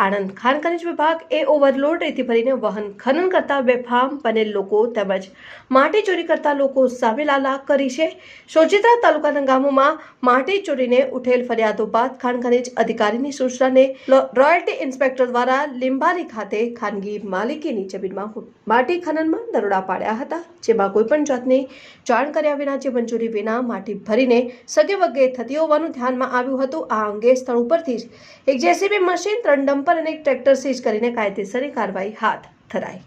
આણંદ ખાણ ખનીજ વિભાગ ઓવરલોડ રેતી ભરીને વાહન ખનન કરતા બેફામ બનેલ લોકો તેમજ માટી ચોરી કરતા લોકો સામે લાલા કરી છે। સોજિત્રા તાલુકાના ગામોમાં માટી ચોરીને ઉઠેલ ફરિયાદો બાદ ખાણ ખનીજ અધિકારીની સૂચનાને રોયલ્ટી ઇન્સ્પેક્ટર દ્વારા લીંબાલી ખાતે ખાનગી માલિકીની જમીનમાં માટી ખનનમાં દરોડા પાડ્યા હતા, જેમાં કોઈપણ જાતની જાણ કર્યા વિના જે મંજૂરી વિના માટી ભરીને સગે વગે થતી હોવાનું ધ્યાનમાં આવ્યું હતું। આ અંગે સ્થળ ઉપરથી જ એક જેસીબી મશીન, 3 ડમ્પર અને એક ટ્રેક્ટર સીઝ કરીને કાયદેસરની કાર્યવાહી હાથ ધરાઈ।